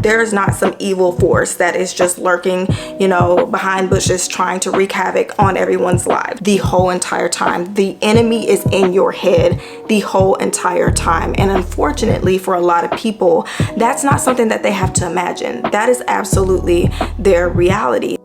There is not some evil force that is just lurking, you know, behind bushes trying to wreak havoc on everyone's life the whole entire time. The enemy is in your head the whole entire time. And unfortunately, for a lot of people, that's not something that they have to imagine. That is absolutely their reality.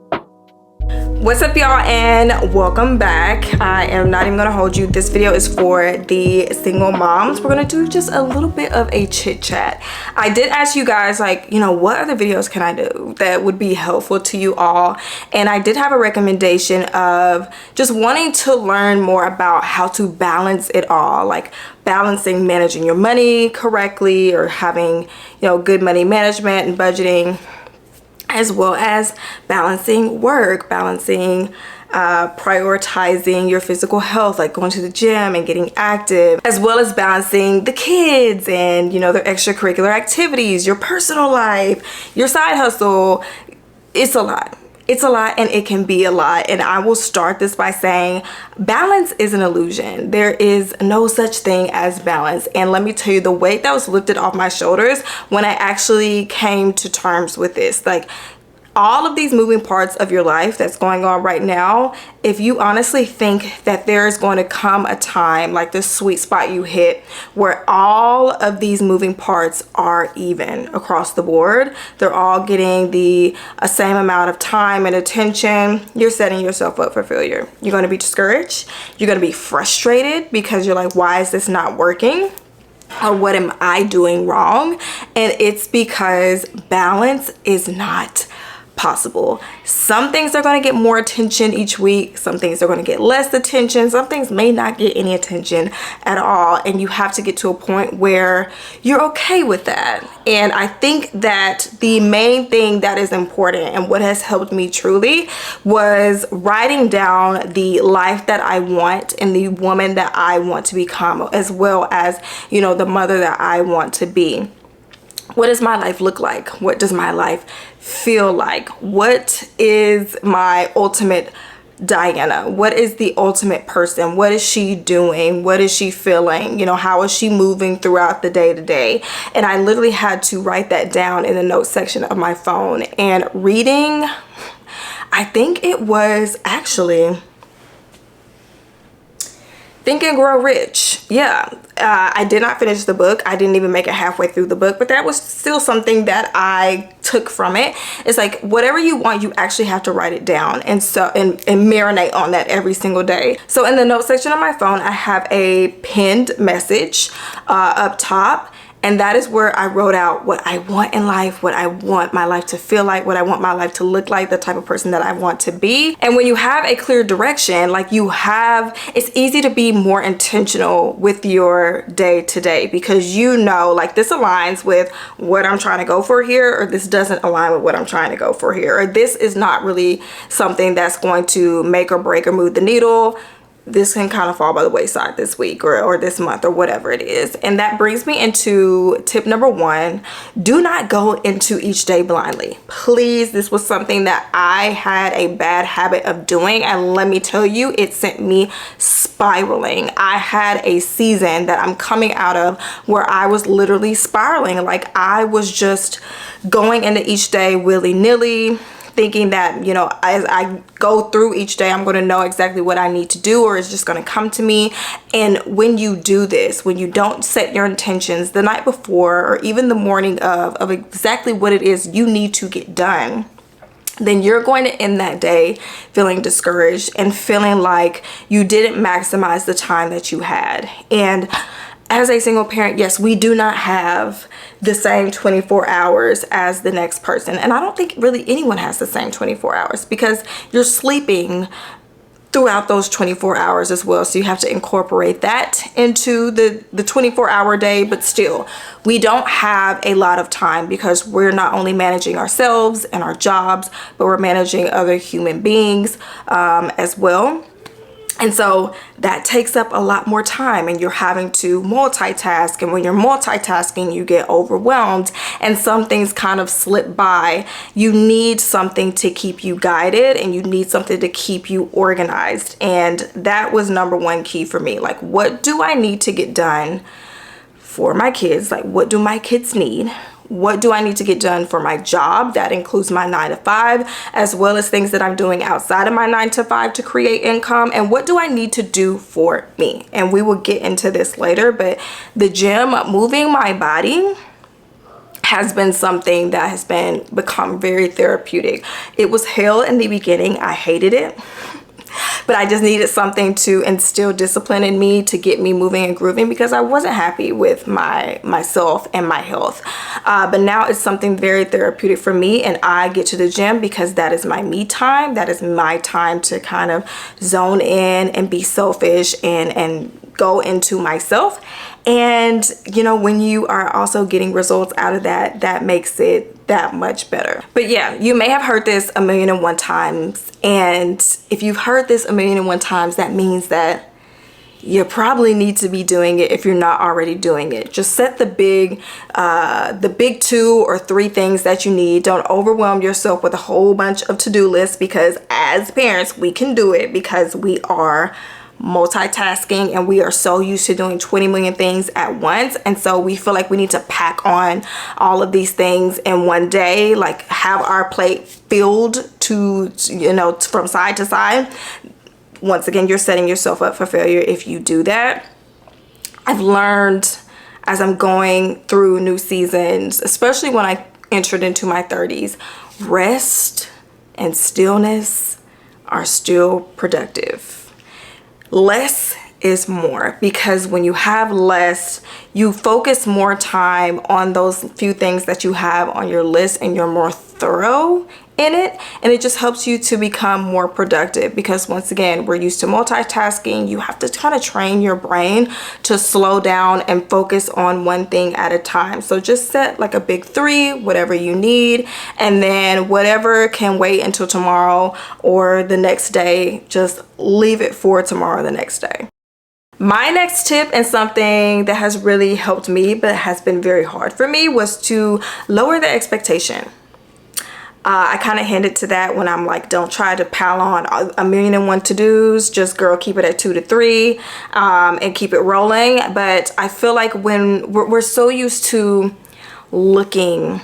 What's up, y'all, and welcome back. I am not even gonna hold you. This video is for the single moms. We're gonna do just a little bit of a chit chat. I did ask you guys, like, you know, what other videos can I do that would be helpful to you all? And I did have a recommendation of just wanting to learn more about how to balance it all, like balancing managing your money correctly, or having, you know, good money management and budgeting, as well as balancing work, balancing prioritizing your physical health, like going to the gym and getting active, as well as balancing the kids and, you know, their extracurricular activities, your personal life, your side hustle. It's a lot. It's a lot, and it can be a lot. And I will start this by saying balance is an illusion. There is no such thing as balance. And let me tell you, the weight that was lifted off my shoulders when I actually came to terms with this, like, all of these moving parts of your life that's going on right now, if you honestly think that there is going to come a time, like this sweet spot you hit, where all of these moving parts are even across the board, they're all getting the same amount of time and attention, you're setting yourself up for failure. You're going to be discouraged. You're going to be frustrated because you're like, why is this not working? Or what am I doing wrong? And it's because balance is not possible. Some things are going to get more attention each week. Some things are going to get less attention. Some things may not get any attention at all. And you have to get to a point where you're okay with that. And I think that the main thing that is important, and what has helped me truly, was writing down the life that I want and the woman that I want to become, as well as, you know, the mother that I want to be. What does my life look like? What does my life feel like? What is my ultimate Diana? What is the ultimate person? What is she doing? What is she feeling? You know, how is she moving throughout the day to day? And I literally had to write that down in the notes section of my phone. And reading, I think it was actually Think and Grow Rich. Yeah, I did not finish the book. I didn't even make it halfway through the book, but that was still something that I took from it. It's like, whatever you want, you actually have to write it down and marinate on that every single day. So in the notes section of my phone, I have a pinned message up top. And that is where I wrote out what I want in life, what I want my life to feel like, what I want my life to look like, the type of person that I want to be. And when you have a clear direction, like it's easy to be more intentional with your day to day, because you know, like, this aligns with what I'm trying to go for here, or this doesn't align with what I'm trying to go for here, or this is not really something that's going to make or break or move the needle. This can kind of fall by the wayside this week or this month or whatever it is. And that brings me into tip number 1. Do not go into each day blindly. Please, this was something that I had a bad habit of doing. And let me tell you, it sent me spiraling. I had a season that I'm coming out of where I was literally spiraling. Like, I was just going into each day willy-nilly, thinking that, you know, as I go through each day, I'm going to know exactly what I need to do, or it's just going to come to me. And when you do this, when you don't set your intentions the night before or even the morning of exactly what it is you need to get done, then you're going to end that day feeling discouraged and feeling like you didn't maximize the time that you had. And as a single parent, yes, we do not have the same 24 hours as the next person. And I don't think really anyone has the same 24 hours, because you're sleeping throughout those 24 hours as well. So you have to incorporate that into the 24-hour day. But still, we don't have a lot of time, because we're not only managing ourselves and our jobs, but we're managing other human beings as well. And so that takes up a lot more time, and you're having to multitask. And when you're multitasking, you get overwhelmed and some things kind of slip by. You need something to keep you guided, and you need something to keep you organized. And that was number 1 key for me. Like, what do I need to get done for my kids? Like, what do my kids need? What do I need to get done for my job? That includes my 9 to 5, as well as things that I'm doing outside of my 9 to 5 to create income. And what do I need to do for me? And we will get into this later, but the gym, moving my body, has been something that has become very therapeutic. It was hell in the beginning. I hated it. But I just needed something to instill discipline in me to get me moving and grooving, because I wasn't happy with myself and my health. But now it's something very therapeutic for me, and I get to the gym because that is my me time. That is my time to kind of zone in and be selfish and go into myself. And you know, when you are also getting results out of that, that makes it that much better. But yeah, you may have heard this 1,000,001 times, and if you've heard this 1,000,001 times, that means that you probably need to be doing it if you're not already doing it. Just set the big 2 or 3 things that you need. Don't overwhelm yourself with a whole bunch of to-do lists, because as parents, we can do it because we are multitasking and we are so used to doing 20 million things at once. And so we feel like we need to pack on all of these things in one day, like have our plate filled to, you know, from side to side. Once again, you're setting yourself up for failure if you do that. I've learned as I'm going through new seasons, especially when I entered into my 30s, rest and stillness are still productive. Less is more, because when you have less, you focus more time on those few things that you have on your list, and you're more thorough in it, and it just helps you to become more productive. Because once again, we're used to multitasking. You have to kind of train your brain to slow down and focus on one thing at a time. So just set like a big 3, whatever you need, and then whatever can wait until tomorrow or the next day, just leave it for tomorrow, the next day. My next tip, and something that has really helped me but has been very hard for me, was to lower the expectation. I kind of hinted to that when I'm like, don't try to pile on 1,000,001 to-dos. Just, girl, keep it at 2 to 3 and keep it rolling. But I feel like when we're so used to looking,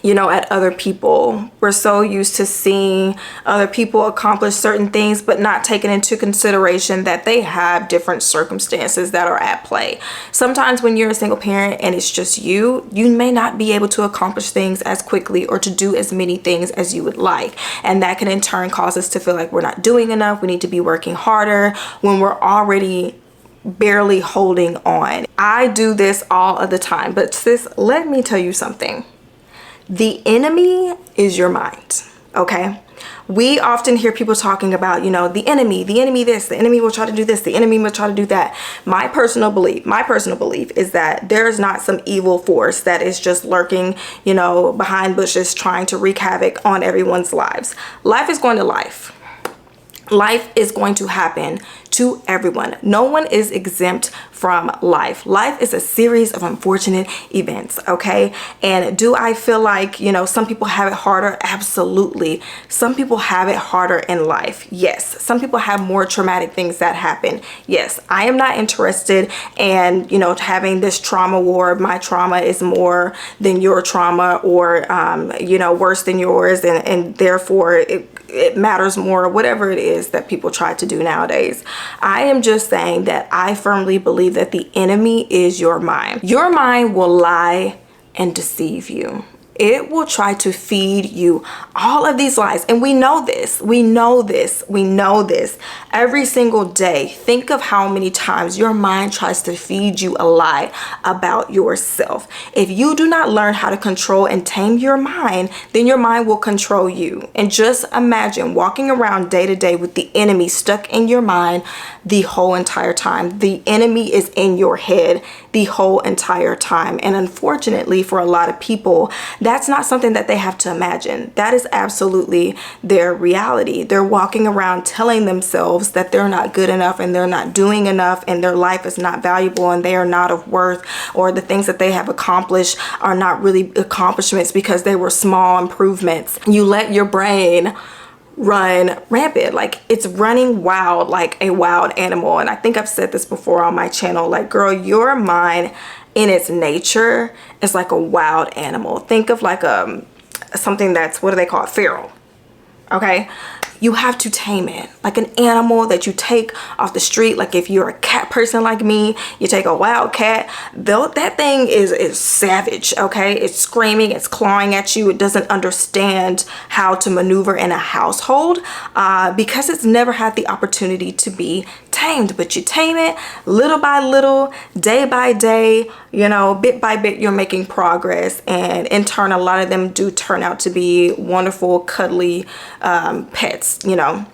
you know, at other people, we're so used to seeing other people accomplish certain things, but not taking into consideration that they have different circumstances that are at play. Sometimes when you're a single parent and it's just you may not be able to accomplish things as quickly or to do as many things as you would like. And that can in turn cause us to feel like we're not doing enough. We need to be working harder when we're already barely holding on. I do this all of the time, but sis, let me tell you something. The enemy is your mind, okay? We often hear people talking about, you know, the enemy this, the enemy will try to do this, the enemy will try to do that. My personal belief is that there's not some evil force that is just lurking, you know, behind bushes trying to wreak havoc on everyone's lives. Life is going to life. Life is going to happen to everyone. No one is exempt from life. Life is a series of unfortunate events, okay? And do I feel like, you know, some people have it harder? Absolutely. Some people have it harder in life. Yes. Some people have more traumatic things that happen. Yes. I am not interested in, you know, having this trauma war. My trauma is more than your trauma, or, you know, worse than yours. And therefore it matters more, whatever it is that people try to do nowadays. I am just saying that I firmly believe that the enemy is your mind. Your mind will lie and deceive you. It will try to feed you all of these lies. And we know this. We know this. We know this every single day. Think of how many times your mind tries to feed you a lie about yourself. If you do not learn how to control and tame your mind, then your mind will control you. And just imagine walking around day to day with the enemy stuck in your mind the whole entire time. The enemy is in your head the whole entire time. And unfortunately, for a lot of people, that's not something that they have to imagine. That is absolutely their reality. They're walking around telling themselves that they're not good enough and they're not doing enough and their life is not valuable and they are not of worth, or the things that they have accomplished are not really accomplishments because they were small improvements. You let your brain run rampant, like it's running wild, like a wild animal. And I think I've said this before on my channel, like, girl, your mind in its nature is like a wild animal. Think of like something that's, what do they call it, feral. Okay, you have to tame it like an animal that you take off the street. Like if you're a cat person like me, you take a wild cat, that thing is savage. Okay, it's screaming, it's clawing at you, it doesn't understand how to maneuver in a household because it's never had the opportunity to be tamed. But you tame it little by little, day by day, you know, bit by bit, you're making progress, and in turn a lot of them do turn out to be wonderful, cuddly pets, you know,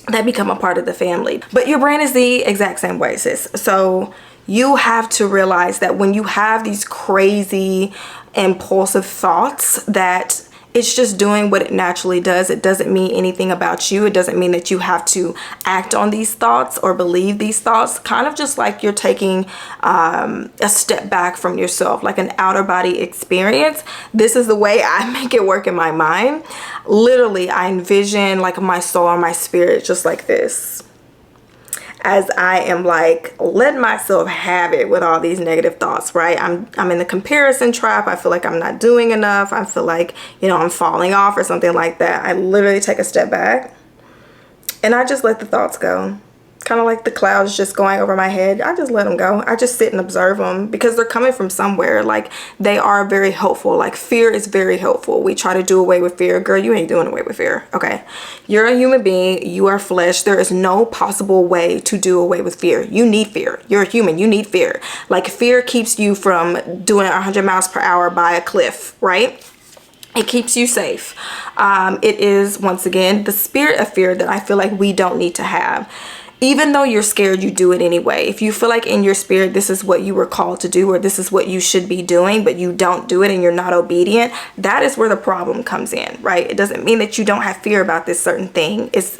that become a part of the family. But your brain is the exact same way, sis. So you have to realize that when you have these crazy impulsive thoughts, that it's just doing what it naturally does. It doesn't mean anything about you. It doesn't mean that you have to act on these thoughts or believe these thoughts. Kind of just like you're taking a step back from yourself, like an outer body experience. This is the way I make it work in my mind. Literally, I envision like my soul or my spirit just like this, as I am like letting myself have it with all these negative thoughts, right? I'm in the comparison trap. I feel like I'm not doing enough. I feel like, you know, I'm falling off or something like that. I literally take a step back and I just let the thoughts go. Kind of like the clouds just going over my head. I just let them go. I just sit and observe them because they're coming from somewhere. Like they are very helpful. Like fear is very helpful. We try to do away with fear. Girl, you ain't doing away with fear. Okay. You're a human being. You are flesh. There is no possible way to do away with fear. You need fear. You're a human. You need fear. Like fear keeps you from doing 100 miles per hour by a cliff, right? It keeps you safe. It is, once again, the spirit of fear that I feel like we don't need to have. Even though you're scared, you do it anyway. If you feel like in your spirit, this is what you were called to do, or this is what you should be doing, but you don't do it and you're not obedient, that is where the problem comes in, right? It doesn't mean that you don't have fear about this certain thing. It's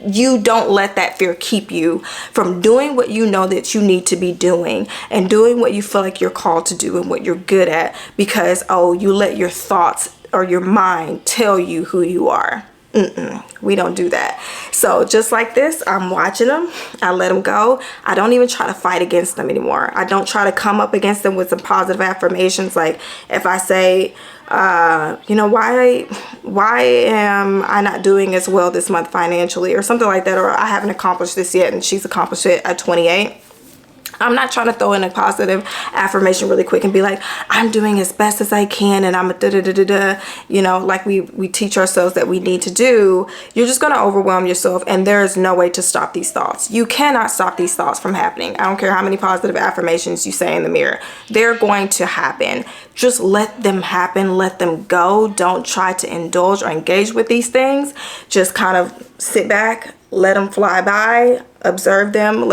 you don't let that fear keep you from doing what you know that you need to be doing and doing what you feel like you're called to do and what you're good at, because, oh, you let your thoughts or your mind tell you who you are. We don't do that. So just like this, I'm watching them. I let them go. I don't even try to fight against them anymore. I don't try to come up against them with some positive affirmations. Like if I say, you know, why am I not doing as well this month financially or something like that, or I haven't accomplished this yet and she's accomplished it at 28. I'm not trying to throw in a positive affirmation really quick and be like, I'm doing as best as I can and I'm a da-da-da-da-da, you know, like we teach ourselves that we need to do. You're just going to overwhelm yourself, and there is no way to stop these thoughts. You cannot stop these thoughts from happening. I don't care how many positive affirmations you say in the mirror. They're going to happen. Just let them happen. Let them go. Don't try to indulge or engage with these things. Just kind of sit back, let them fly by, observe them.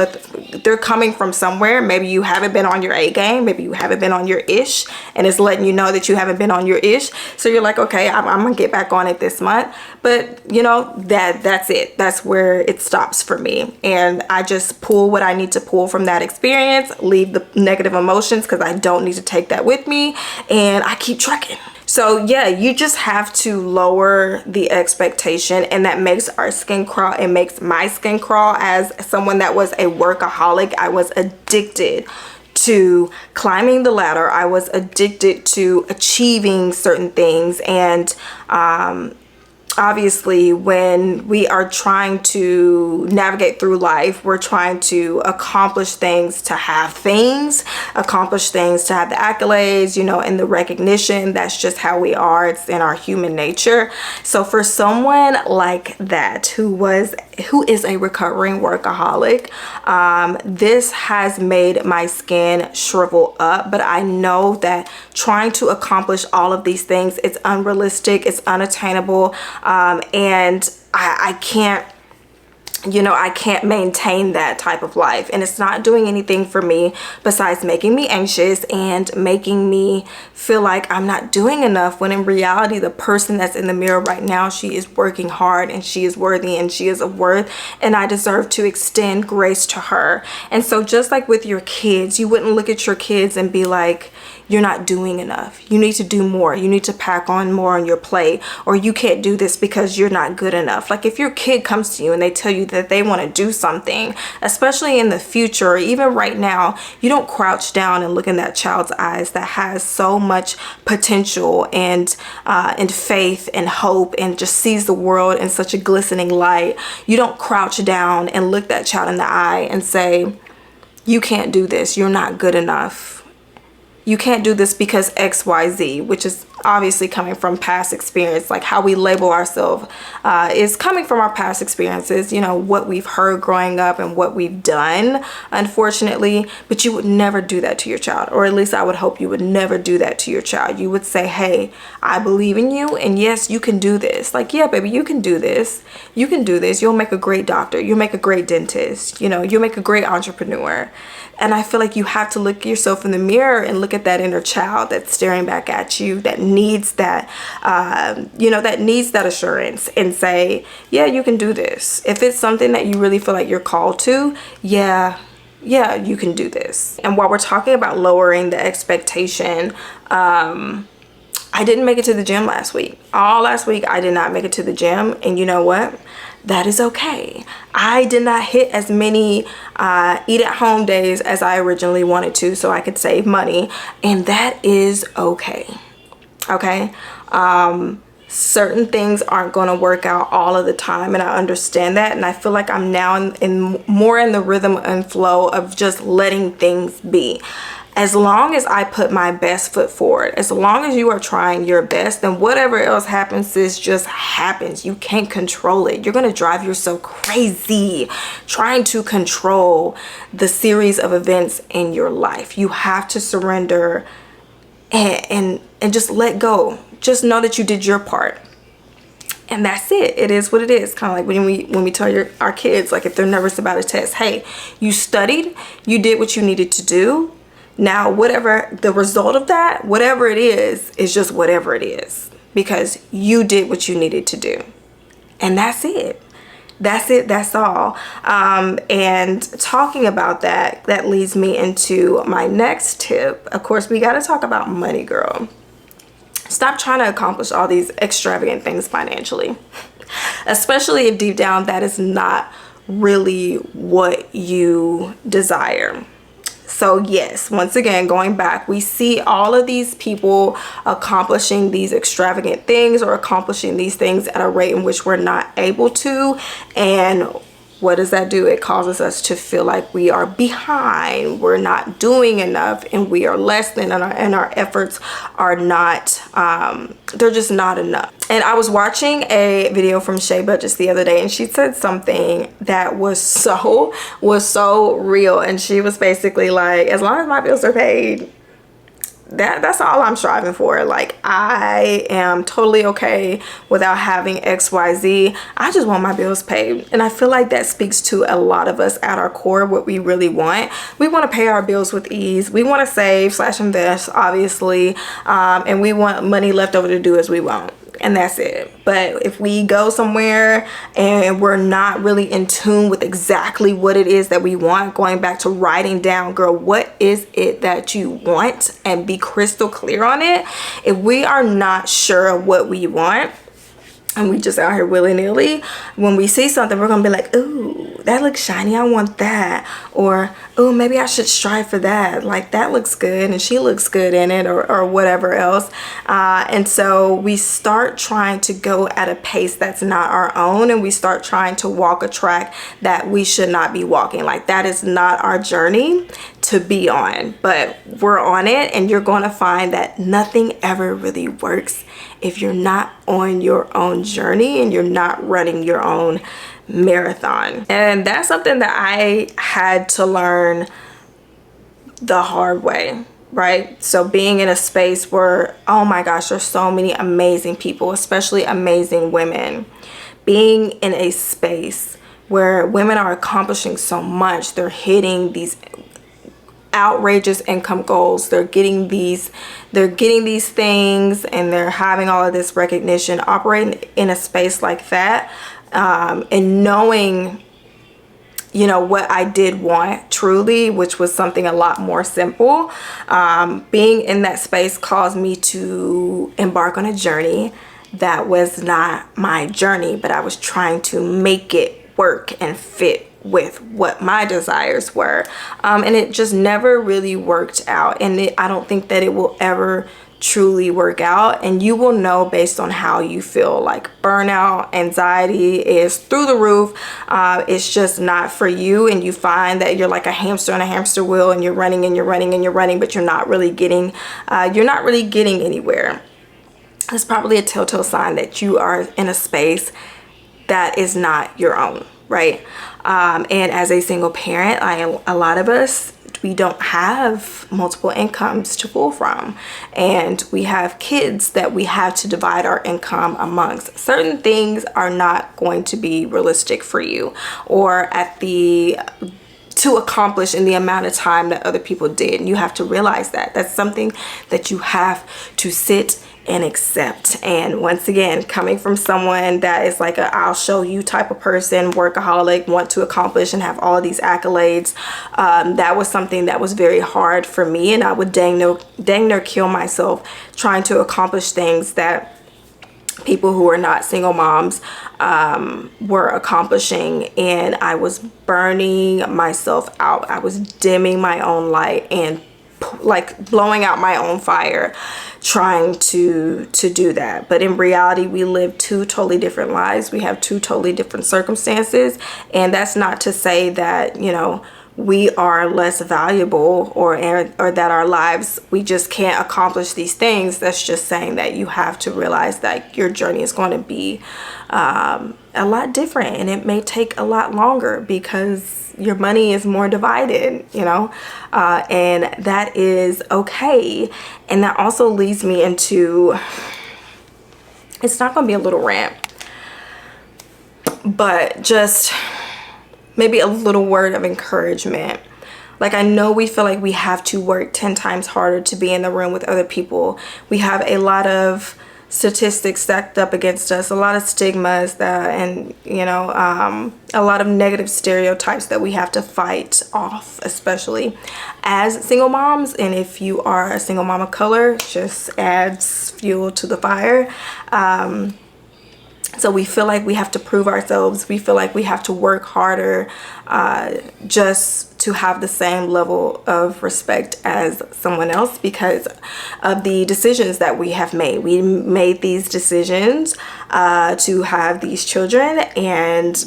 They're coming from somewhere. Maybe you haven't been on your A game. Maybe you haven't been on your ish, and it's letting you know that you haven't been on your ish. So you're like, okay, I'm gonna get back on it this month. But you know, that's it. That's where it stops for me. And I just pull what I need to pull from that experience, leave the negative emotions because I don't need to take that with me, and I keep trucking. So yeah, you just have to lower the expectation, and that makes our skin crawl. It makes my skin crawl. As someone that was a workaholic, I was addicted to climbing the ladder. I was addicted to achieving certain things, and obviously when we are trying to navigate through life, we're trying to accomplish things to have things, accomplish things to have the accolades, you know, and the recognition. That's just how we are. It's in our human nature. So for someone like that who is a recovering workaholic, this has made my skin shrivel up. But I know that trying to accomplish all of these things, it's unrealistic, it's unattainable, and I can't, you know, I can't maintain that type of life, and it's not doing anything for me besides making me anxious and making me feel like I'm not doing enough, when in reality the person that's in the mirror right now, she is working hard and she is worthy and she is of worth, and I deserve to extend grace to her. And so just like with your kids, you wouldn't look at your kids and be like, you're not doing enough. You need to do more. You need to pack on more on your plate, or you can't do this because you're not good enough. Like if your kid comes to you and they tell you that they want to do something, especially in the future or even right now, you don't crouch down and look in that child's eyes that has so much potential and faith and hope and just sees the world in such a glistening light. You don't crouch down and look that child in the eye and say, you can't do this, you're not good enough. You can't do this because XYZ, which is obviously coming from past experience. Like how we label ourselves is coming from our past experiences, you know, what we've heard growing up and what we've done, unfortunately. But you would never do that to your child, or at least I would hope you would never do that to your child. You would say, hey, I believe in you, and yes, you can do this. Like, yeah, baby, you can do this. You can do this. You'll make a great doctor. You'll make a great dentist. You know, you'll make a great entrepreneur. And I feel like you have to look yourself in the mirror and look at that inner child that's staring back at you, that needs that, that needs that assurance, and say, yeah, you can do this. If it's something that you really feel like you're called to, yeah, you can do this. And while we're talking about lowering the expectation, I didn't make it to the gym last week. All last week, I did not make it to the gym. And you know what? That is okay. I did not hit as many eat at home days as I originally wanted to, so I could save money. And that is okay. Okay. Certain things aren't going to work out all of the time, and I understand that. And I feel like I'm now in more in the rhythm and flow of just letting things be. As long as I put my best foot forward, as long as you are trying your best, then whatever else happens is just happens. You can't control it. You're going to drive yourself crazy trying to control the series of events in your life. You have to surrender and just let go. Just know that you did your part. And that's it. It is what it is. Kind of like when we tell our kids, like if they're nervous about a test, hey, you studied, you did what you needed to do. Now, whatever the result of that, whatever it is just whatever it is, because you did what you needed to do. And that's it. That's it. That's all. And talking about that, that leads me into my next tip. Of course, we got to talk about money, girl. Stop trying to accomplish all these extravagant things financially, especially if deep down that is not really what you desire. So yes, once again, going back, we see all of these people accomplishing these extravagant things or accomplishing these things at a rate in which we're not able to. And what does that do? It causes us to feel like we are behind, we're not doing enough, and we are less than, and our efforts are not, they're just not enough. And I was watching a video from Shea Budgets the other day, and she said something that was so real. And she was basically like, as long as my bills are paid, that's all I'm striving for. Like, I am totally okay without having XYZ. I just want my bills paid. And I feel like that speaks to a lot of us at our core, what we really want. We want to pay our bills with ease. We want to save / invest, obviously. And we want money left over to do as we want. And that's it. But if we go somewhere and we're not really in tune with exactly what it is that we want, going back to writing down, girl, what is it that you want, and be crystal clear on it. If we are not sure of what we want, and we just out here willy-nilly, when we see something, we're gonna be like, ooh, that looks shiny, I want that. Or, ooh, maybe I should strive for that. Like, that looks good and she looks good in it, or whatever else. And so we start trying to go at a pace that's not our own, and we start trying to walk a track that we should not be walking. Like, that is not our journey to be on, but we're on it. And you're going to find that nothing ever really works if you're not on your own journey and you're not running your own marathon. And that's something that I had to learn the hard way, right? So being in a space where, oh my gosh, there's so many amazing people, especially amazing women. Being in a space where women are accomplishing so much, they're hitting these outrageous income goals, they're getting these things, and they're having all of this recognition. Operating in a space like that, and knowing, you know, what I did want truly, which was something a lot more simple, being in that space caused me to embark on a journey that was not my journey, but I was trying to make it work and fit with what my desires were. And it just never really worked out. And I don't think that it will ever truly work out, and you will know based on how you feel. Like burnout, anxiety is through the roof. It's just not for you, and you find that you're like a hamster on a hamster wheel, and you're running and you're running and you're running, but you're not really getting anywhere. It's probably a telltale sign that you are in a space that is not your own, right? And as a single parent, a lot of us, we don't have multiple incomes to pull from, and we have kids that we have to divide our income amongst. Certain things are not going to be realistic for you, or to accomplish in the amount of time that other people did. And you have to realize that that's something that you have to sit and accept. And once again, coming from someone that is like a I'll show you type of person, workaholic, want to accomplish and have all these accolades, that was something that was very hard for me, and I would dang near kill myself trying to accomplish things that people who are not single moms were accomplishing. And I was burning myself out. I was dimming my own light and like blowing out my own fire trying to do that. But in reality, we live two totally different lives. We have two totally different circumstances, and that's not to say that, you know, we are less valuable or that our lives, we just can't accomplish these things. That's just saying that you have to realize that your journey is going to be a lot different, and it may take a lot longer because your money is more divided, you know, and that is okay. And that also leads me into, it's not going to be a little rant, but just maybe a little word of encouragement. Like, I know we feel like we have to work 10 times harder to be in the room with other people. We have a lot of statistics stacked up against us, a lot of stigmas and you know, a lot of negative stereotypes that we have to fight off, especially as single moms. And if you are a single mom of color, just adds fuel to the fire. So we feel like we have to prove ourselves. We feel like we have to work harder just to have the same level of respect as someone else because of the decisions that we have made. We made these decisions to have these children, and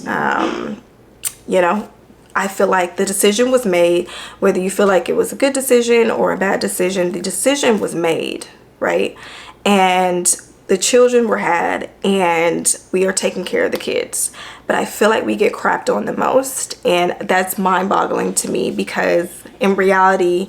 you know, I feel like the decision was made. Whether you feel like it was a good decision or a bad decision, the decision was made, right? And the children were had, and we are taking care of the kids. But I feel like we get crapped on the most, and that's mind-boggling to me because in reality,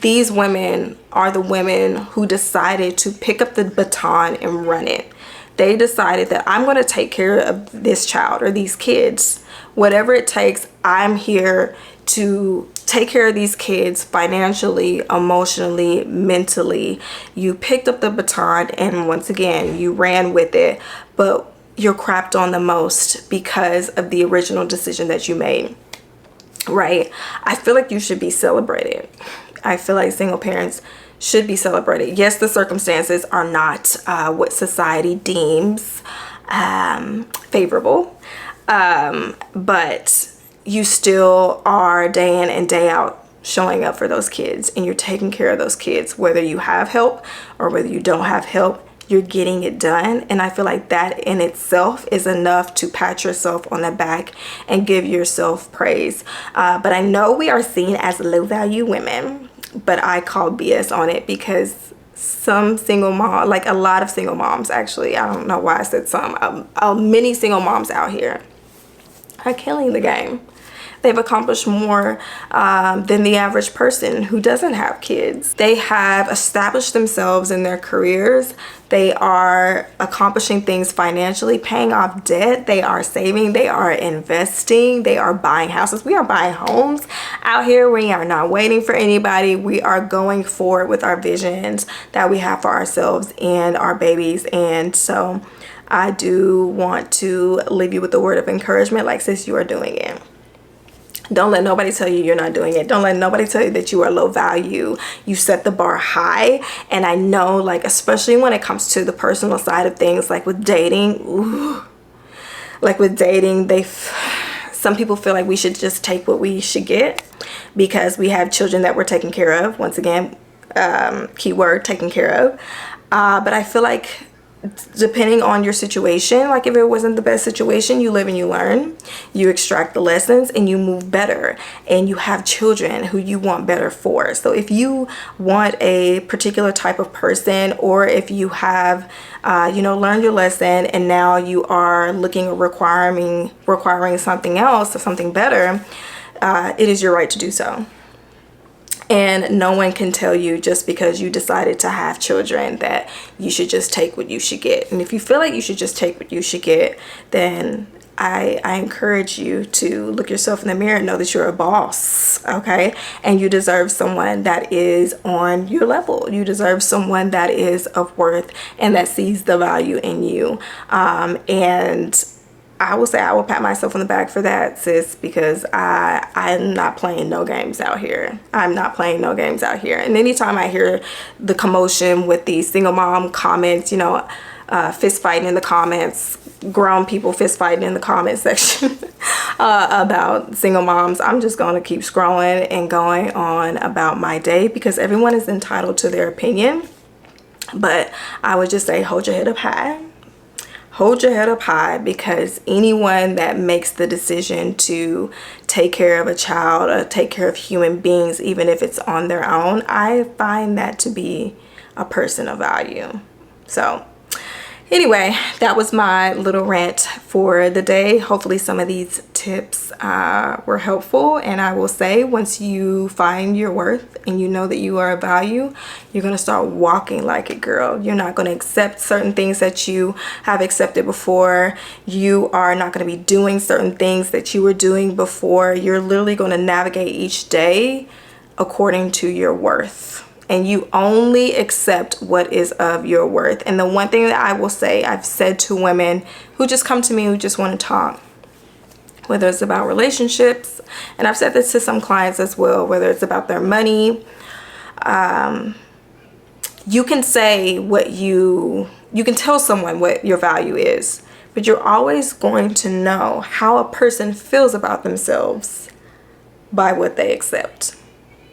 these women are the women who decided to pick up the baton and run it. They decided that I'm going to take care of this child or these kids. Whatever it takes, I'm here to take care of these kids financially, emotionally, mentally. You picked up the baton, and once again, you ran with it, but you're crapped on the most because of the original decision that you made, right? I feel like you should be celebrated. I feel like single parents should be celebrated. Yes, the circumstances are not what society deems favorable, but you still are day in and day out showing up for those kids, and you're taking care of those kids, whether you have help or whether you don't have help. You're getting it done, and I feel like that in itself is enough to pat yourself on the back and give yourself praise. But I know we are seen as low value women, but I call BS on it because some single mom, like a lot of single moms actually, I don't know why I said some, many single moms out here are killing the game. They've accomplished more than the average person who doesn't have kids. They have established themselves in their careers. They are accomplishing things financially, paying off debt. They are saving. They are investing. They are buying houses. We are buying homes out here. We are not waiting for anybody. We are going forward with our visions that we have for ourselves and our babies. And so I do want to leave you with a word of encouragement, like, sis, you are doing it. Don't let nobody tell you you're not doing it. Don't let nobody tell you that you are low value. You set the bar high. And I know, like, especially when it comes to the personal side of things, like with dating, ooh, like with dating, Some people feel like we should just take what we should get because we have children that we're taking care of. Once again, keyword, taken care of. But I feel like depending on your situation, like if it wasn't the best situation, you live and you learn, you extract the lessons and you move better, and you have children who you want better for. So if you want a particular type of person, or if you have learned your lesson and now you are looking or requiring something else or something better, it is your right to do so. And no one can tell you just because you decided to have children that you should just take what you should get. And if you feel like you should just take what you should get, then I encourage you to look yourself in the mirror and know that you're a boss, okay? And you deserve someone that is on your level. You deserve someone that is of worth and that sees the value in you. And I will say I will pat myself on the back for that, sis, because I'm not playing no games out here. I'm not playing no games out here. And anytime I hear the commotion with the single mom comments, fist fighting in the comments, grown people fist fighting in the comment section about single moms, I'm just going to keep scrolling and going on about my day, because everyone is entitled to their opinion. But I would just say, hold your head up high. Hold your head up high, because anyone that makes the decision to take care of a child or take care of human beings, even if it's on their own, I find that to be a person of value. So anyway, that was my little rant for the day. Hopefully some of these tips were helpful. And I will say, once you find your worth and you know that you are of value, you're going to start walking like it, girl. You're not going to accept certain things that you have accepted before. You are not going to be doing certain things that you were doing before. You're literally going to navigate each day according to your worth. And you only accept what is of your worth. And the one thing that I will say, I've said to women who just come to me, who just want to talk, whether it's about relationships, and I've said this to some clients as well, whether it's about their money, you can say what you can tell someone what your value is, but you're always going to know how a person feels about themselves by what they accept.